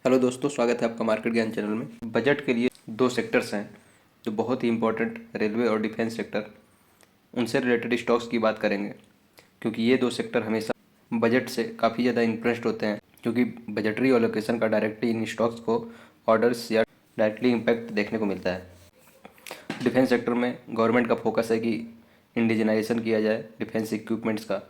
Hello दोस्तों, स्वागत है आपका मार्केट ज्ञान चैनल में। बजट के लिए दो सेक्टर्स हैं जो बहुत ही इंपॉर्टेंट, रेलवे और डिफेंस सेक्टर। उनसे रिलेटेड स्टॉक्स की बात करेंगे क्योंकि ये दो सेक्टर हमेशा बजट से काफ़ी ज़्यादा इन्फ्लुएंस्ड होते हैं, क्योंकि बजटरी एलोकेशन का डायरेक्टली इन स्टॉक्स को ऑर्डर्स या डायरेक्टली इम्पैक्ट देखने को मिलता है। डिफेंस सेक्टर में गवर्नमेंट का फोकस है कि इंडिजनाइजेशन किया जाए डिफेंस इक्विपमेंट्स का।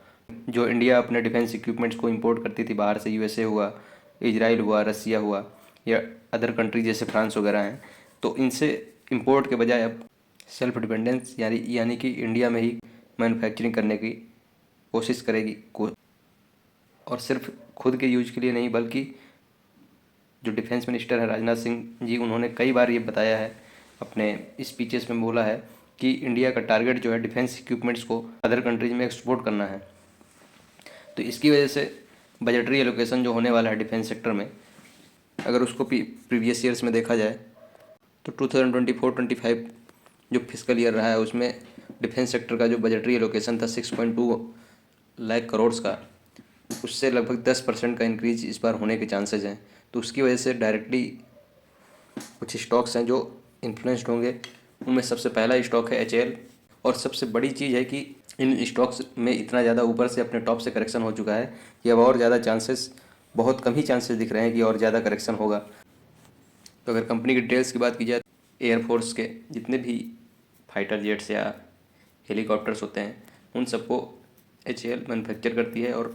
जो इंडिया अपने डिफेंस इक्विपमेंट्स को इंपोर्ट करती थी बाहर से, यूएसए हुआ, इजराइल हुआ, रसिया हुआ या अदर कंट्री जैसे फ्रांस वगैरह हैं, तो इनसे इंपोर्ट के बजाय अब सेल्फ डिपेंडेंस यानी कि इंडिया में ही मैन्युफैक्चरिंग करने की कोशिश करेगी। और सिर्फ खुद के यूज के लिए नहीं, बल्कि जो डिफेंस मिनिस्टर है राजनाथ सिंह जी, उन्होंने कई बार ये बताया है, अपने स्पीचेस में बोला है कि इंडिया का टारगेट जो है डिफेंस इक्विपमेंट्स को अदर कंट्रीज में एक्सपोर्ट करना है। तो इसकी वजह से बजटरी एलोकेशन जो होने वाला है डिफेंस सेक्टर में, अगर उसको प्रीवियस ईयर्स में देखा जाए तो 2024-25 जो फिजिकल ईयर रहा है उसमें डिफेंस सेक्टर का जो बजटरी एलोकेशन था 6.2 लाख करोड़ का, उससे लगभग 10% का इंक्रीज इस बार होने के चांसेस हैं। तो उसकी वजह से डायरेक्टली कुछ स्टॉक्स हैं जो इन्फ्लुएंस्ड होंगे। उनमें सबसे पहला स्टॉक है एचएएल। और सबसे बड़ी चीज़ है कि इन स्टॉक्स में इतना ज़्यादा ऊपर से अपने टॉप से करेक्शन हो चुका है कि अब और ज़्यादा चांसेस, बहुत कम ही चांसेस दिख रहे हैं कि और ज़्यादा करेक्शन होगा। तो अगर कंपनी की डिटेल्स की बात की जाए, एयरफोर्स के जितने भी फाइटर जेट्स या हेलीकॉप्टर्स होते हैं उन सबको एचएएल मैन्युफैक्चर करती है। और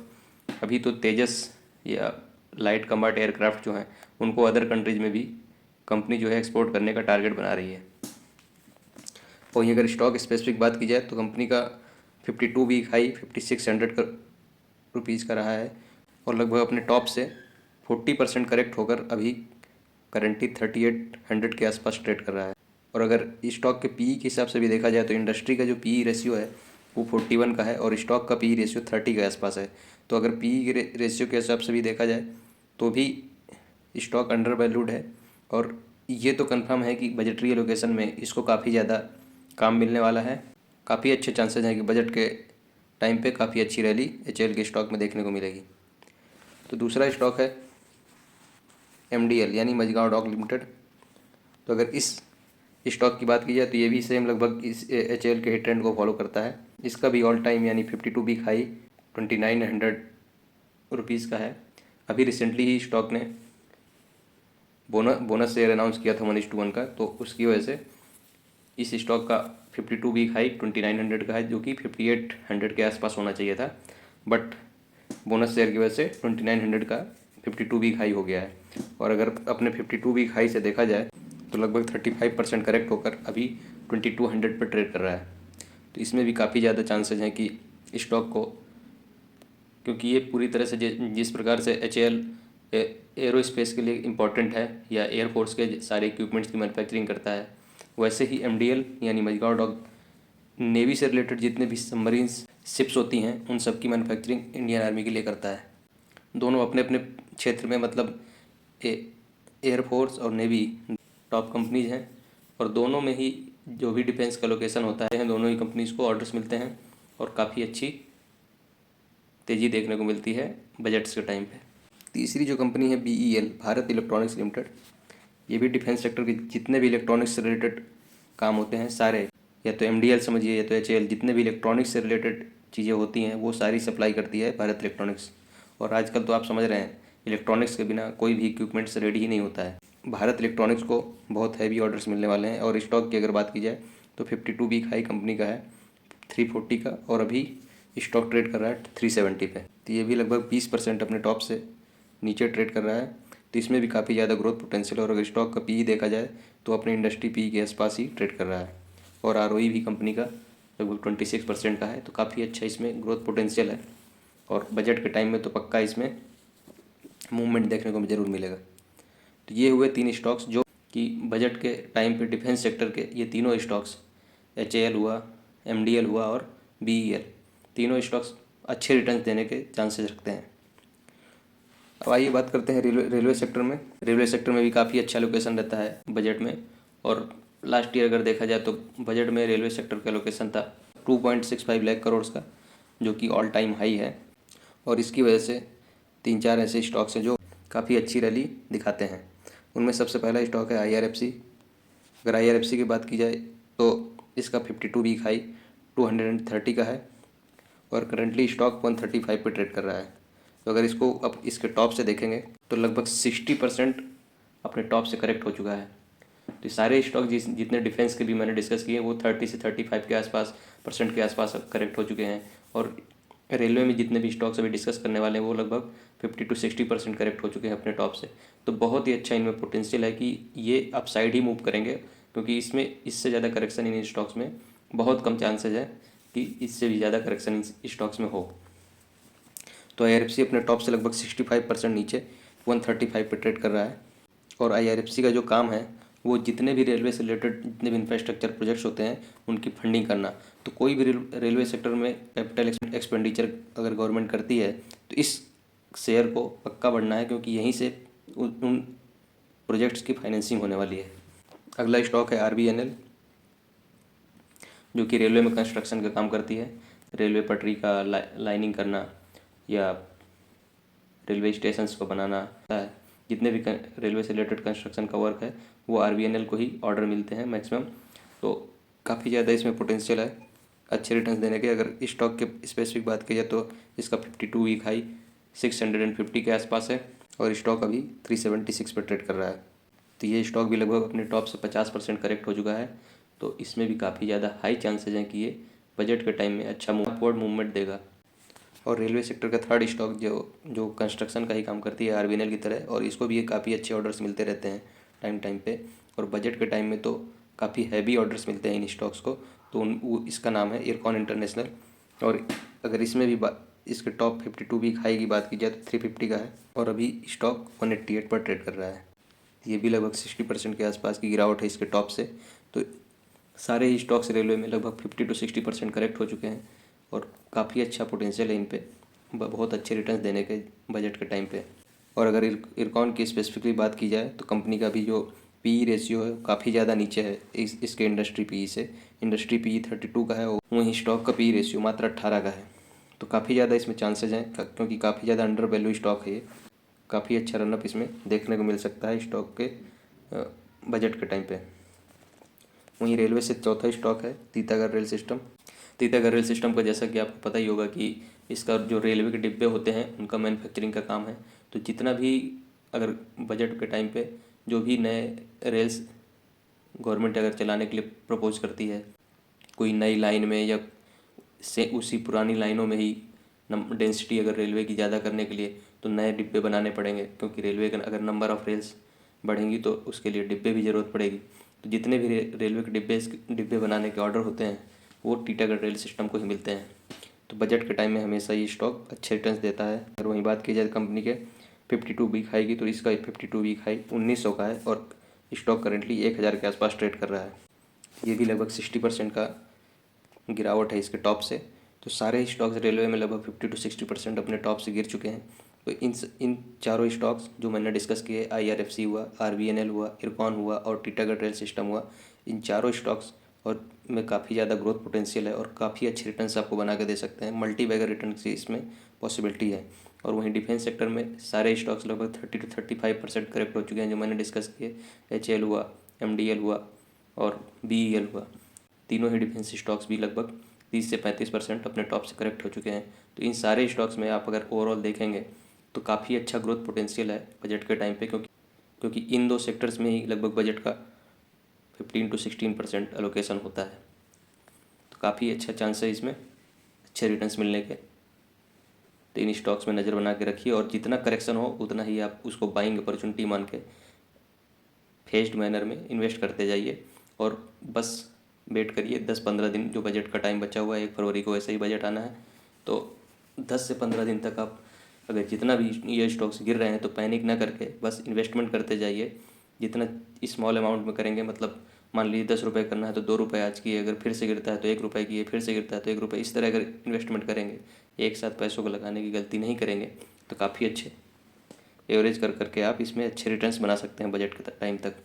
अभी तो तेजस या लाइट कम्बैट एयरक्राफ्ट जो हैं उनको अदर कंट्रीज में भी कंपनी जो है एक्सपोर्ट करने का टारगेट बना रही है। वहीं अगर स्टॉक स्पेसिफिक बात की जाए तो कंपनी का 52 वीक हाई 5600 रुपीज़ का रहा है और लगभग अपने टॉप से 40% करेक्ट होकर अभी करेंटली 3800 के आसपास ट्रेड कर रहा है। और अगर स्टॉक के पीई के हिसाब से भी देखा जाए तो इंडस्ट्री का जो पीई रेशियो है वो 41 का है और स्टॉक का पीई रेशियो 30 के आसपास है। तो अगर पीई के रेशियो के हिसाब से भी देखा जाए तो भी स्टॉक अंडर वैल्यूड है। और ये तो कंफर्म है कि बजटरी एलोकेशन में इसको काफ़ी ज़्यादा काम मिलने वाला है। काफ़ी अच्छे चांसेस हैं कि बजट के टाइम पे काफ़ी अच्छी रैली एचएएल के स्टॉक में देखने को मिलेगी। तो दूसरा स्टॉक है एमडीएल यानी मझगांव डॉक लिमिटेड। तो अगर इस स्टॉक की बात की जाए तो ये भी सेम लगभग इस एचएएल के ट्रेंड को फॉलो करता है। इसका भी ऑल टाइम यानी 52 वीक हाई 2900 रुपीज़ का है। अभी रिसेंटली ही स्टॉक ने बोनस शेयर अनाउंस किया था 1:1 का, तो उसकी वजह से इस स्टॉक का 52 वीक हाई 2900 का है, जो कि 5800 के आसपास होना चाहिए था, बट बोनस शेयर की वजह से 2900 का 52 वीक हाई हो गया है। और अगर अपने 52 वीक हाई से देखा जाए तो लगभग 35% करेक्ट होकर अभी 2200 पर ट्रेड कर रहा है। तो इसमें भी काफ़ी ज़्यादा चांसेस हैं कि स्टॉक को, क्योंकि ये पूरी तरह से जिस प्रकार से एचएएल एरोस्पेस के लिए इम्पॉर्टेंट है या एयरफोर्स के सारे इक्विपमेंट्स की मैन्युफैक्चरिंग करता है, वैसे ही एमडीएल यानी मझगांव डॉक नेवी से रिलेटेड जितने भी सबमरीन्स शिप्स होती हैं उन सब की मैन्युफैक्चरिंग इंडियन आर्मी के लिए करता है। दोनों अपने अपने क्षेत्र में, मतलब एयरफोर्स और नेवी टॉप कंपनीज हैं और दोनों में ही जो भी डिफेंस का लोकेशन होता है दोनों ही कंपनीज को ऑर्डर्स मिलते हैं और काफ़ी अच्छी तेज़ी देखने को मिलती है बजट्स के टाइम पे। तीसरी जो कंपनी है बीईएल भारत इलेक्ट्रॉनिक्स लिमिटेड, ये भी डिफेंस सेक्टर के जितने भी इलेक्ट्रॉनिक्स से रिलेटेड काम होते हैं सारे, या तो एमडीएल समझिए या तो एचएएल, जितने भी इलेक्ट्रॉनिक्स से रिलेटेड चीज़ें होती हैं वो सारी सप्लाई करती है भारत इलेक्ट्रॉनिक्स। और आजकल तो आप समझ रहे हैं इलेक्ट्रॉनिक्स के बिना कोई भी इक्विपमेंट्स रेडी ही नहीं होता है। भारत इलेक्ट्रॉनिक्स को बहुत हैवी ऑर्डर्स मिलने वाले हैं। और स्टॉक की अगर बात की जाए तो 52 वीक हाई कंपनी का है 340 का और अभी स्टॉक ट्रेड कर रहा है 370 पे। तो ये भी लगभग 20% अपने टॉप से नीचे ट्रेड कर रहा है। तो इसमें भी काफ़ी ज़्यादा ग्रोथ पोटेंशियल है। और अगर स्टॉक का पीई देखा जाए तो अपने इंडस्ट्री पीई के आसपास ही ट्रेड कर रहा है और आरओई भी कंपनी का लगभग 26% का है। तो काफ़ी अच्छा इसमें ग्रोथ पोटेंशियल है और बजट के टाइम में तो पक्का इसमें मूवमेंट देखने को ज़रूर मिलेगा। तो ये हुए तीन स्टॉक्स जो कि बजट के टाइम पे डिफेंस सेक्टर के, ये तीनों स्टॉक्स एचएएल हुआ, एमडीएल हुआ और बीईएल, तीनों स्टॉक्स अच्छे रिटर्न्स देने के चांसेस रखते हैं। अब आइए बात करते हैं रेलवे सेक्टर में। रेलवे सेक्टर में भी काफ़ी अच्छा लोकेशन रहता है बजट में। और लास्ट ईयर अगर देखा जाए तो बजट में रेलवे सेक्टर का लोकेशन था 2.65 लाख करोड़ का, जो कि ऑल टाइम हाई है। और इसकी वजह से तीन चार ऐसे स्टॉक्स हैं जो काफ़ी अच्छी रैली दिखाते हैं। उनमें सबसे पहला स्टॉक है IRFC। अगर IRFC की बात की जाए तो इसका 52 वीक हाई 230 का है और करंटली स्टॉक 135 पे ट्रेड कर रहा है। तो अगर इसको अब इसके टॉप से देखेंगे तो लगभग 60% अपने टॉप से करेक्ट हो चुका है। तो ये सारे स्टॉक जितने डिफेंस के भी मैंने डिस्कस किए वो 30 से 35 के आसपास परसेंट के आसपास करेक्ट हो चुके हैं। और रेलवे में जितने भी स्टॉक्स अभी डिस्कस करने वाले हैं वो लगभग 50 to 60% करेक्ट हो चुके हैं अपने टॉप से। तो बहुत ही अच्छा इनमें पोटेंशियल है कि ये अपसाइड ही मूव करेंगे, क्योंकि इसमें इससे ज़्यादा करेक्शन इन स्टॉक्स में बहुत कम चांसेज है कि इससे भी ज़्यादा करेक्शन इन स्टॉक्स में हो। तो IRFC अपने टॉप से लगभग 65% नीचे 135 पे ट्रेड कर रहा है। और IRFC का जो काम है वो जितने भी रेलवे से रिलेटेड जितने भी इंफ्रास्ट्रक्चर प्रोजेक्ट्स होते हैं उनकी फंडिंग करना। तो कोई भी रेलवे सेक्टर में कैपिटल एक्सपेंडिचर अगर गवर्नमेंट करती है तो इस शेयर को पक्का बढ़ना है, क्योंकि यहीं से उन प्रोजेक्ट्स की फाइनेंसिंग होने वाली है। अगला स्टॉक है RVNL, जो कि रेलवे में कंस्ट्रक्शन का काम करती है। रेलवे पटरी का लाइनिंग करना या रेलवे स्टेशंस को बनाना है, जितने भी रेलवे से रिलेटेड कंस्ट्रक्शन का वर्क है वो RVNL को ही ऑर्डर मिलते हैं मैक्सिमम। तो काफ़ी ज़्यादा इसमें पोटेंशियल है अच्छे रिटर्न्स देने के। अगर स्टॉक के स्पेसिफिक बात की जाए तो इसका 52 वीक हाई 650 के आसपास है और स्टॉक अभी 376 पर ट्रेड कर रहा है। तो ये स्टॉक भी लगभग अपने टॉप से 50% करेक्ट हो चुका है। तो इसमें भी काफ़ी ज़्यादा हाई चांसेज हैं कि ये बजट के टाइम में अच्छा अपवर्ड मूवमेंट देगा। और रेलवे सेक्टर का थर्ड स्टॉक जो कंस्ट्रक्शन का ही काम करती है RVNL की तरह, और इसको भी काफ़ी अच्छे ऑर्डर्स मिलते रहते हैं टाइम टाइम पे। और बजट के टाइम में तो काफ़ी हैवी ऑर्डर्स मिलते हैं इन स्टॉक्स को। तो इसका नाम है इरकॉन इंटरनेशनल। और अगर इसमें भी इसके टॉप 52 वीक हाई की बात की जाए तो 350 का है और अभी स्टॉक 188 पर ट्रेड कर रहा है। ये भी लगभग 60% के आसपास की गिरावट है इसके टॉप से। तो सारे ही स्टॉक्स रेलवे में लगभग 50 to 60% करेक्ट हो चुके हैं और काफ़ी अच्छा पोटेंशियल है इन पे बहुत अच्छे रिटर्न्स देने के बजट के टाइम पे। और अगर इरकॉन की स्पेसिफिकली बात की जाए तो कंपनी का भी जो PE रेशियो है काफ़ी ज़्यादा नीचे है इसके इंडस्ट्री PE से। इंडस्ट्री PE 32 का है, वहीं स्टॉक का PE रेशियो मात्र 18 का है। तो काफ़ी ज़्यादा इसमें चांसेज हैं, क्योंकि काफ़ी ज़्यादा अंडर वैल्यू स्टॉक है ये। काफ़ी अच्छा रनअप इसमें देखने को मिल सकता है स्टॉक के बजट के टाइम पे। वहीं रेलवे से चौथा स्टॉक है Titagarh rail system. Titagarh rail system का जैसा कि आपको पता ही होगा कि इसका जो रेलवे के डिब्बे होते हैं उनका मैन्युफैक्चरिंग का काम है। तो जितना भी अगर बजट के टाइम पे जो भी नए रेल्स गवर्नमेंट अगर चलाने के लिए प्रपोज करती है कोई नई लाइन में या से उसी पुरानी लाइनों में ही डेंसिटी अगर रेलवे की ज़्यादा करने के लिए तो नए डिब्बे बनाने पड़ेंगे, क्योंकि रेलवे का अगर नंबर ऑफ़ रेल्स बढ़ेंगी तो उसके लिए डिब्बे भी ज़रूरत पड़ेगी। तो जितने भी रेलवे के डिब्बे बनाने के ऑर्डर होते हैं वो टीटागढ़ रेल सिस्टम को ही मिलते हैं। तो बजट के टाइम में हमेशा ये स्टॉक अच्छे रिटर्न्स देता है। अगर वहीं बात की जाए कंपनी के 52 वीक हाई की तो इसका 52 वीक हाई 1900 का है और स्टॉक करेंटली 1000 के आसपास ट्रेड कर रहा है। ये भी लगभग 60% का गिरावट है इसके टॉप से। तो सारे स्टॉक्स रेलवे में लगभग 50 to 60% अपने टॉप से गिर चुके हैं। तो इन चारों स्टॉक्स जो मैंने डिस्कस किए IRFC हुआ, RVNL हुआ, इरकॉन हुआ और टीटागढ़ रेल सिस्टम हुआ, इन चारों स्टॉक्स और में काफ़ी ज़्यादा ग्रोथ पोटेंशियल है और काफ़ी अच्छे रिटर्न्स आपको बना के दे सकते हैं। मल्टी बैगर रिटर्न की इसमें पॉसिबिलिटी है। और वहीं डिफेंस सेक्टर में सारे स्टॉक्स लगभग 30 to 35% करेक्ट हो चुके हैं जो मैंने डिस्कस किए। HL हुआ, MDL हुआ और BEL हुआ, तीनों ही डिफेंस स्टॉक्स भी लगभग 30 से 35% अपने टॉप से करेक्ट हो चुके हैं। तो इन सारे स्टॉक्स में आप अगर ओवरऑल देखेंगे तो काफ़ी अच्छा ग्रोथ पोटेंशियल है बजट के टाइम पे, क्योंकि इन दो सेक्टर्स में ही लगभग बजट का 15 to 16% एलोकेशन होता है। तो काफ़ी अच्छा चांस है इसमें अच्छे रिटर्न्स मिलने के। तो इन स्टॉक्स में नज़र बना के रखिए और जितना करेक्शन हो उतना ही आप उसको बाइंग अपॉर्चुनिटी मान के फेज्ड मैनर में इन्वेस्ट करते जाइए और बस वेट करिए 10-15 दिन जो बजट का टाइम बचा हुआ है। 1 फरवरी को वैसे ही बजट आना है, तो 10 से 15 दिन तक आप अगर जितना भी ये स्टॉक्स गिर रहे हैं तो पैनिक ना करके बस इन्वेस्टमेंट करते जाइए। जितना स्मॉल अमाउंट में करेंगे, मतलब मान लीजिए 10 रुपये करना है तो 2 रुपये आज किए, अगर फिर से गिरता है तो 1 रुपये किए, फिर से गिरता है तो 1 रुपये, इस तरह अगर इन्वेस्टमेंट करेंगे, एक साथ पैसों को लगाने की गलती नहीं करेंगे तो काफ़ी अच्छे एवरेज करके आप इसमें अच्छे रिटर्न्स बना सकते हैं बजट के टाइम तक।